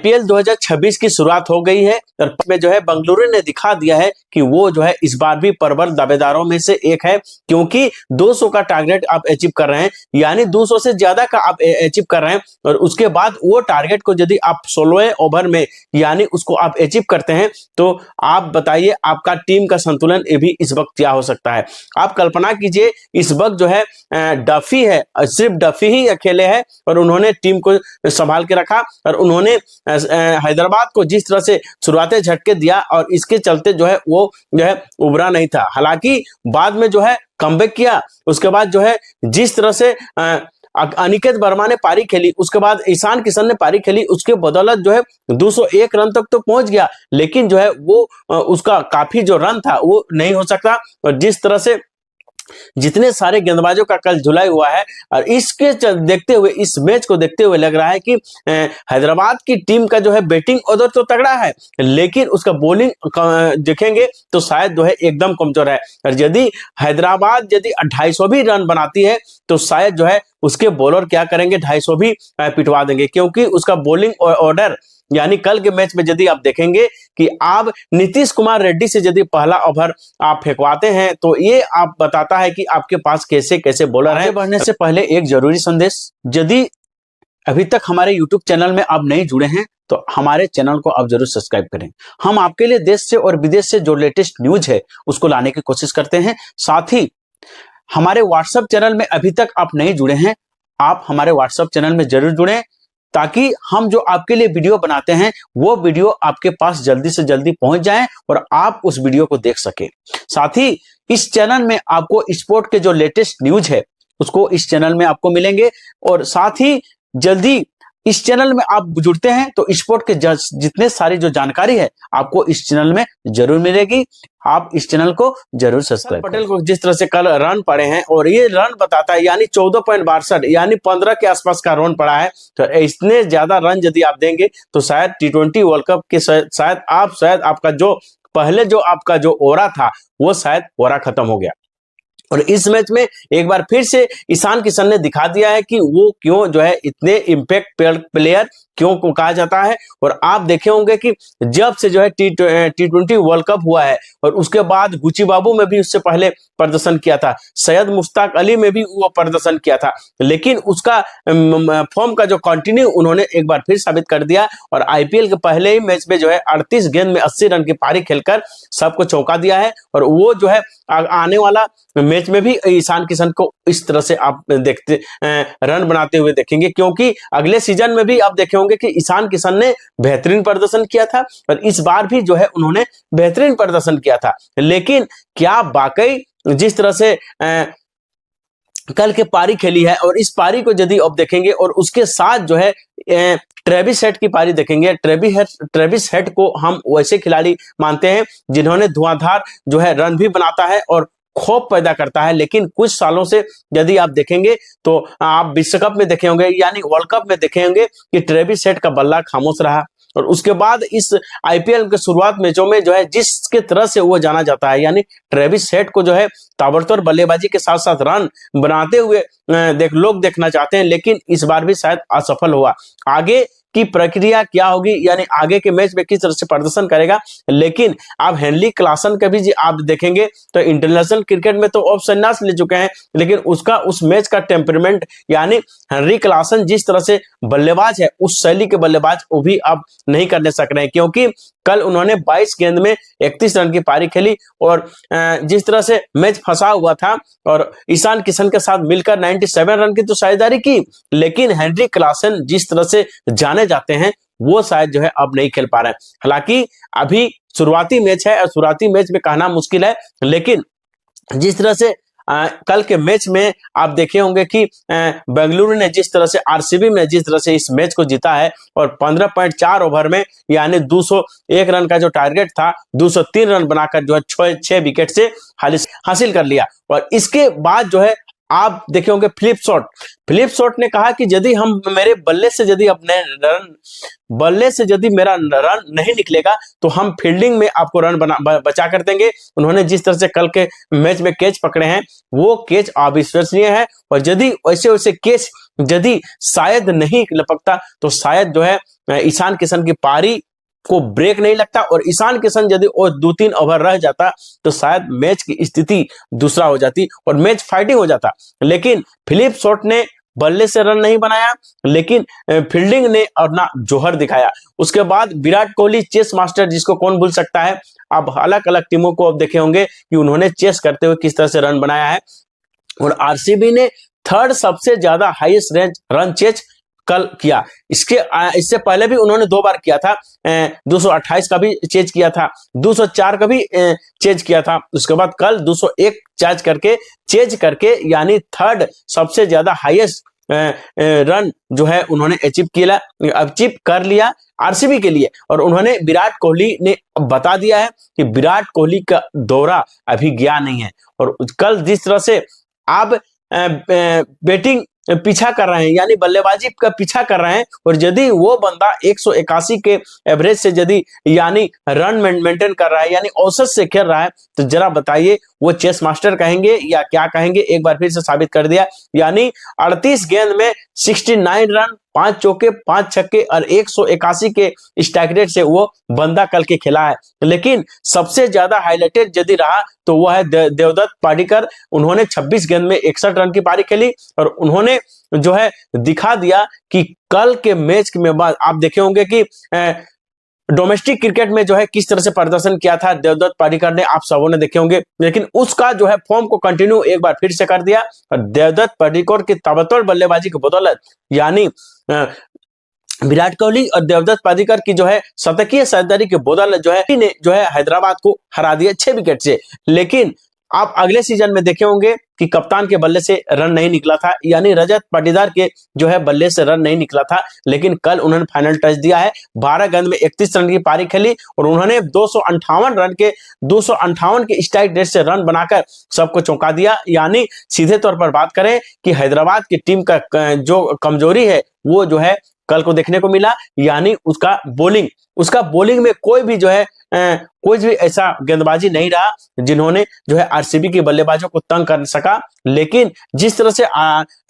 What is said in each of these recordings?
IPL 2026 की शुरुआत हो गई है और में जो है बेंगलुरु ने दिखा दिया है कि वो जो है इस बार भी प्रबल दावेदारों में से एक है, क्योंकि 200 का टारगेट आप अचीव कर रहे हैं, यानी 200 से ज्यादा का आप अचीव कर रहे हैं और उसके बाद वो टारगेट को यदि आप 16वें ओवर में यानी उसको आप अचीव करते हैं तो आप बताइए आपका टीम का संतुलन ये भी इस वक्त क्या हो सकता है। आप कल्पना कीजिए इस वक्त जो है डफी है, सिर्फ डफी ही अकेले है और उन्होंने टीम को संभाल के रखा और उन्होंने हैदराबाद को जिस तरह से शुरुआती झटके दिया और इसके चलते जो है वो जो है उभरा नहीं था। हालांकि बाद में जो है कमबैक किया, उसके बाद जो है जिस तरह से अनिकेत वर्मा ने पारी खेली, उसके बाद ईशान किशन ने पारी खेली, उसके बदौलत जो है 201 रन तक तो पहुंच गया, लेकिन जो है वो उसका काफी जो रन था वो नहीं हो सकता। और जिस तरह से जितने सारे गेंदबाजों का कल धुलाई हुआ है और इसके देखते हुए इस मैच को देखते हुए लग रहा है कि हैदराबाद की टीम का जो है बैटिंग ऑर्डर तो तगड़ा है, लेकिन उसका बॉलिंग देखेंगे तो शायद जो है एकदम कमजोर है। और यदि हैदराबाद यदि 250 भी रन बनाती है तो शायद जो है उसके बॉलर क्या करेंगे, 250 भी पिटवा देंगे, क्योंकि उसका बॉलिंग ऑर्डर यानी कल के मैच में यदि आप देखेंगे कि आप नीतीश कुमार रेड्डी से यदि पहला ओवर आप फेंकवाते हैं तो ये आप बताता है कि आपके पास कैसे कैसे बॉलर हैं। बढ़ने से पहले एक जरूरी संदेश, यदि अभी तक हमारे YouTube चैनल में आप नहीं जुड़े हैं तो हमारे चैनल को आप जरूर सब्सक्राइब करें। हम आपके लिए देश से और विदेश से जो लेटेस्ट न्यूज है उसको लाने की कोशिश करते हैं। साथ ही हमारे व्हाट्सएप चैनल में अभी तक आप नहीं जुड़े हैं, आप हमारे व्हाट्सएप चैनल में जरूर जुड़ें ताकि हम जो आपके लिए वीडियो बनाते हैं वो वीडियो आपके पास जल्दी से जल्दी पहुंच जाए और आप उस वीडियो को देख सके। साथ ही इस चैनल में आपको स्पोर्ट के जो लेटेस्ट न्यूज है उसको इस चैनल में आपको मिलेंगे और साथ ही जल्दी इस चैनल में आप जुड़ते हैं तो स्पोर्ट के जितने सारी जो जानकारी है आपको इस चैनल में जरूर मिलेगी। आप इस चैनल को जरूर सब्सक्राइब करें। पटेल को जिस तरह से कल रन पड़े हैं और ये रन बताता है यानी 14.62 यानी 15 के आसपास का रन पड़ा है, तो इतने ज्यादा रन यदि आप देंगे तो शायद T20 वर्ल्ड कप के शायद आपका जो पहले जो आपका जो ओरा था वो शायद ओरा खत्म हो गया। और इस मैच में एक बार फिर से ईशान किशन ने दिखा दिया है कि वो क्यों जो है इतने इम्पैक्ट प्लेयर क्यों को कहा जाता है। और आप देखे होंगे कि जब से जो है T20 वर्ल्ड कप हुआ है और उसके बाद गुची बाबू में भी उससे पहले प्रदर्शन किया था, सैयद मुश्ताक अली में भी वो प्रदर्शन किया था, लेकिन उसका फॉर्म का जो कंटिन्यू उन्होंने एक बार फिर साबित कर दिया और आईपीएल के पहले ही मैच में जो है 38 गेंद में 80 रन की पारी खेलकर सबको चौंका दिया है। और वो जो है आने वाला मैच में भी ईशान किशन को इस तरह से आप देखते रन बनाते हुए देखेंगे, क्योंकि अगले सीजन में भी आप देखे होंगे कि ईशान किशन ने बेहतरीन प्रदर्शन किया था और इस बार भी जो है उन्होंने बेहतरीन प्रदर्शन किया था। लेकिन क्या वाकई जिस तरह से कल के पारी खेली है और इस पारी को यदि आप देखेंगे और उसके साथ जो है ट्रेविस हेड की पारी देखेंगे, ट्रेविस हेड को हम वैसे खिलाड़ी मानते हैं जिन्होंने धुआंधार जो है रन भी बनाता है और खौफ पैदा करता है, लेकिन कुछ सालों से यदि आप देखेंगे तो आप विश्व कप में देखे होंगे यानी वर्ल्ड कप में देखे होंगे कि ट्रेविस हेड का बल्ला खामोश रहा और उसके बाद इस आईपीएल के शुरुआत मैचों में जो है जिसके तरह से वो जाना जाता है यानी ट्रेविस हेड को जो है ताबड़तोड़ बल्लेबाजी के साथ साथ रन बनाते हुए लोग देखना चाहते हैं, लेकिन इस बार भी शायद असफल हुआ। आगे की प्रक्रिया क्या होगी यानी आगे के मैच में किस तरह से प्रदर्शन करेगा, लेकिन आप हेनरी क्लासन का भी आप देखेंगे तो इंटरनेशनल क्रिकेट में तो अब संन्यास ले चुके हैं, लेकिन उसका उस मैच का टेम्परमेंट यानी हेनरी क्लासन जिस तरह से बल्लेबाज है उस शैली के बल्लेबाज वो भी अब नहीं करने सक रहे हैं, क्योंकि कल उन्होंने 22 गेंद में 31 रन की पारी खेली और जिस तरह से मैच फंसा हुआ था और ईशान किशन के साथ मिलकर 97 रन की तो साझेदारी की, लेकिन हेनरी क्लासन जिस तरह से जाने जाते हैं वो शायद जो है अब नहीं खेल पा रहे हैं। हालांकि अभी शुरुआती मैच है और शुरुआती मैच में कहना मुश्किल है, लेकिन जिस तरह से कल के मैच में आप देखे होंगे कि बेंगलुरु ने जिस तरह से आरसीबी में जिस तरह से इस मैच को जीता है और 15.4 ओवर में यानी 201 रन का जो टारगेट था 203 रन बनाकर जो है 6 विकेट से हासिल कर लिया। और इसके बाद जो है आप देखे होंगे फिलिप शॉर्ट ने कहा कि यदि हम मेरे बल्ले से यदि मेरा रन नहीं निकलेगा तो हम फील्डिंग में आपको रन बचा कर देंगे। उन्होंने जिस तरह से कल के मैच में कैच पकड़े हैं वो कैच अविश्वसनीय है और यदि वैसे कैच यदि शायद नहीं लपकता तो शायद जो है ईशान किशन की पारी को ब्रेक नहीं लगता और ईशान किशन यदि वो 2-3 ओवर रह जाता तो शायद मैच की स्थिति दूसरा हो जाती और मैच फाइटिंग हो जाता। लेकिन फिलिप शॉर्ट ने बल्ले से रन नहीं बनाया, लेकिन फील्डिंग ने अपना जोहर दिखाया। उसके बाद विराट कोहली चेस मास्टर, जिसको कौन भूल सकता है। अब अलग अलग टीमों को अब देखे होंगे कि उन्होंने चेस करते हुए किस तरह से रन बनाया है और आरसीबी ने थर्ड सबसे ज्यादा हाईएस्ट रन चेज कल किया। इससे पहले भी उन्होंने 2 बार किया था, 228 का भी चेज किया था, 204 का भी चेज किया था। उसके बाद कल 201 चेज करके यानी थर्ड सबसे ज्यादा हाईएस्ट रन जो है उन्होंने अचीव कर लिया आरसीबी के लिए। और उन्होंने विराट कोहली ने बता दिया है कि विराट कोहली का दौरा अभी गया नहीं है और कल जिस तरह से आप बैटिंग पीछा कर रहे हैं यानी बल्लेबाजी का पीछा कर रहे हैं और यदि वो बंदा 181 के एवरेज से यदि यानी रन मेंटेन कर रहा है यानी औसत से खेल रहा है तो जरा बताइए वो चेस मास्टर कहेंगे या क्या कहेंगे। एक बार फिर से साबित कर दिया, यानी 38 गेंद में 69 रन, 5 चौके 5 छक्के और 181 के स्ट्राइक रेट से वो बंदा कल के खिला है। लेकिन सबसे ज्यादा हाईलाइटेड यदि रहा तो वह है देवदत्त पाडिक्कर। उन्होंने 26 गेंद में 61 रन की पारी खेली और उन्होंने जो है दिखा दिया कि कल के मैच में बाद आप देखे होंगे कि डोमेस्टिक क्रिकेट में जो है किस तरह से प्रदर्शन किया था देवदत्त पाडिक्कर ने, आप सबों ने देखे होंगे। लेकिन उसका जो है फॉर्म को कंटिन्यू एक बार फिर से कर दिया और देवदत्त पाडिक्कर की ताबड़तोड़ बल्लेबाजी की बदौलत यानी विराट कोहली और देवदत्त पाडिक्कर की जो है शतकीय सरदारी के बदौलत जो है हैदराबाद को हरा दिया 6 विकेट से। लेकिन आप अगले सीजन में देखे होंगे कि कप्तान के बल्ले से रन नहीं निकला था यानी रजत पाटीदार के जो है बल्ले से रन नहीं निकला था। लेकिन कल उन्होंने फाइनल टच दिया है, 12 गेंद में 31 रन की पारी खेली और उन्होंने 258 के स्ट्राइक रेट से रन बनाकर सबको चौंका दिया। यानी सीधे तौर पर बात करें कि हैदराबाद की टीम का जो कमजोरी है वो जो है कल को देखने को मिला, यानी उसका बोलिंग में कोई भी जो है कोई भी ऐसा गेंदबाजी नहीं रहा जिन्होंने जो है आरसीबी के बल्लेबाजों को तंग कर सका। लेकिन जिस तरह से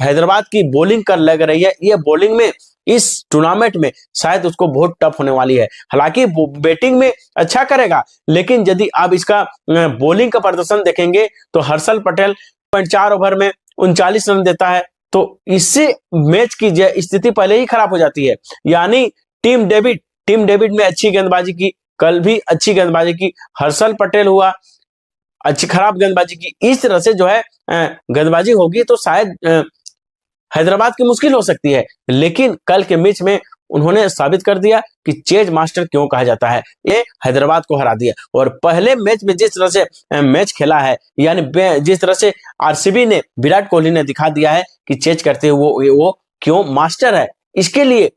हैदराबाद की बॉलिंग कर लग रही है, ये बॉलिंग में इस टूर्नामेंट में शायद उसको बहुत टफ होने वाली है। हालांकि बैटिंग में अच्छा करेगा, लेकिन यदि आप इसका बॉलिंग का प्रदर्शन देखेंगे तो हर्षल पटेल 4 ओवर में 39 रन देता है, तो इससे मैच की स्थिति पहले ही खराब हो जाती है। यानी टीम डेविड में अच्छी गेंदबाजी की, कल भी अच्छी गेंदबाजी की, हर्षल पटेल हुआ अच्छी खराब गेंदबाजी की। इस तरह से जो है गेंदबाजी होगी तो शायद हैदराबाद की मुश्किल हो सकती है। लेकिन कल के मैच में उन्होंने साबित कर दिया कि चेज मास्टर क्यों कहा जाता है, ये हैदराबाद को हरा दिया। और पहले मैच में जिस तरह से मैच खेला है यानी जिस तरह से आरसीबी ने विराट कोहली ने दिखा दिया है कि चेज करते हुए वो क्यों मास्टर है। इसके लिए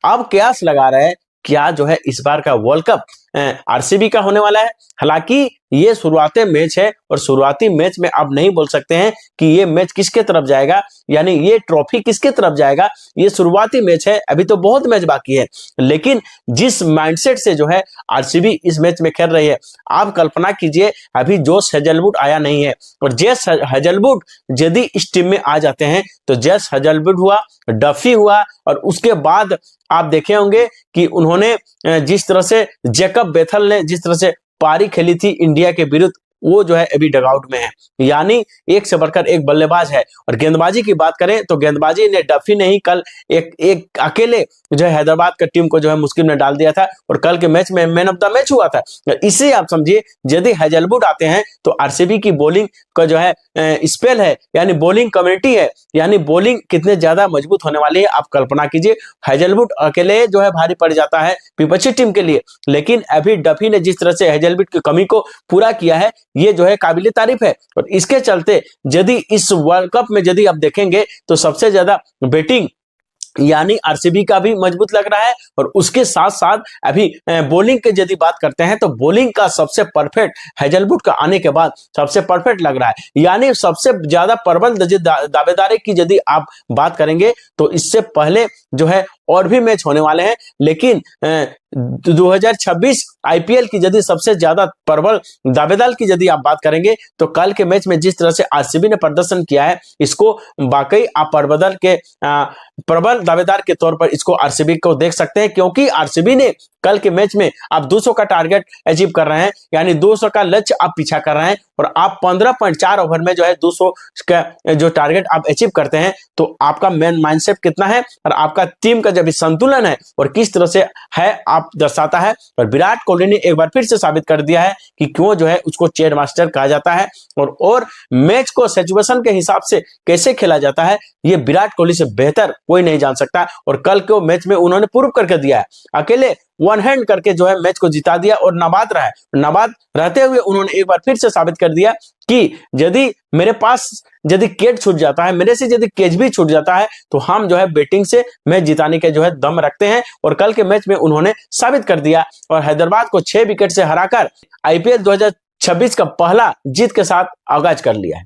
अब कयास लगा रहे हैं क्या जो है इस बार का वर्ल्ड कप आरसीबी का होने वाला है। हालांकि ये शुरुआती मैच है और शुरुआती मैच में आप नहीं बोल सकते हैं कि ये मैच किसके तरफ जाएगा, यानी ये ट्रॉफी किसके तरफ जाएगा। ये शुरुआती मैच है, अभी तो बहुत मैच बाकी है। लेकिन जिस माइंडसेट से जो है आरसीबी इस मैच में खेल रही है, आप कल्पना कीजिए अभी जोश हेजलवुड आया नहीं है और जेस हेजलवुड यदि इस टीम में आ जाते हैं तो जेस हेजलवुड हुआ, डफी हुआ और उसके बाद आप देखे होंगे कि उन्होंने जिस तरह से जैकब बेथल ने जिस तरह से पारी खेली थी इंडिया के विरुद्ध, वो जो है अभी डगआउट में है। यानी एक से बढ़कर एक बल्लेबाज है। और गेंदबाजी की बात करें तो गेंदबाजी ने डफी ने ही कल एक अकेले जो है हैदराबाद का टीम को जो है मुश्किल में डाल दिया था और कल के मैच में मैन ऑफ द मैच हुआ था। इससे आप समझिए यदि हेजलवुड आते हैं तो आरसीबी की बॉलिंग का जो है स्पेल है यानी बॉलिंग कम्युनिटी है, यानी बॉलिंग कितने ज्यादा मजबूत होने वाली है आप कल्पना कीजिए। हेजलवुड अकेले जो है भारी पड़ जाता है विपक्षी टीम के लिए, लेकिन अभी डफी ने जिस तरह से हेजलवुड की कमी को पूरा किया है ये जो है काबिले तारीफ है। और इसके चलते यदि इस वर्ल्ड कप में यदि आप देखेंगे तो सबसे ज्यादा बैटिंग यानी आरसीबी का भी मजबूत लग रहा है और उसके साथ साथ अभी बॉलिंग की यदि बात करते हैं तो बॉलिंग का सबसे परफेक्ट हेजलवुड का आने के बाद सबसे परफेक्ट लग रहा है। यानी सबसे ज्यादा प्रबल दावेदारी की यदि आप बात करेंगे तो इससे पहले जो है और भी मैच होने वाले हैं, लेकिन 2026 आईपीएल की यदि सबसे ज्यादा प्रबल दावेदार की यदि आप बात करेंगे तो कल के मैच में जिस तरह से आरसीबी ने प्रदर्शन किया है, इसको वाकई आप प्रबल दावेदार के तौर पर इसको आरसीबी को देख सकते हैं, क्योंकि आरसीबी ने कल के मैच में आप 200 का टारगेट अचीव कर रहे हैं, यानी 200 का लक्ष्य आप पीछा कर रहे हैं और आप 15.4 ओवर में जो है 200 का जो टारगेट आप अचीव करते हैं, तो आपका मेन माइंडसेट कितना है और आपका टीम का जब संतुलन है और किस तरह से है आप दर्शाता है। और विराट कोहली ने एक बार फिर से साबित कर दिया है कि क्यों जो है उसको चेयर मास्टर कहा जाता है और मैच को सिचुएशन के हिसाब से कैसे खेला जाता है, ये विराट कोहली से बेहतर कोई नहीं जान सकता। और कल के मैच में उन्होंने प्रूव करके दिया है, अकेले वन हैंड करके जो है मैच को जिता दिया और नाबाद रहा है। नाबाद रहते हुए उन्होंने एक बार फिर से साबित कर दिया कि यदि मेरे पास यदि कैच छूट जाता है, मेरे से यदि कैच भी छूट जाता है, तो हम जो है बैटिंग से मैच जिताने के जो है दम रखते हैं। और कल के मैच में उन्होंने साबित कर दिया और हैदराबाद को 6 विकेट से हराकर आईपीएल 2026 का पहला जीत के साथ आगाज कर लिया है।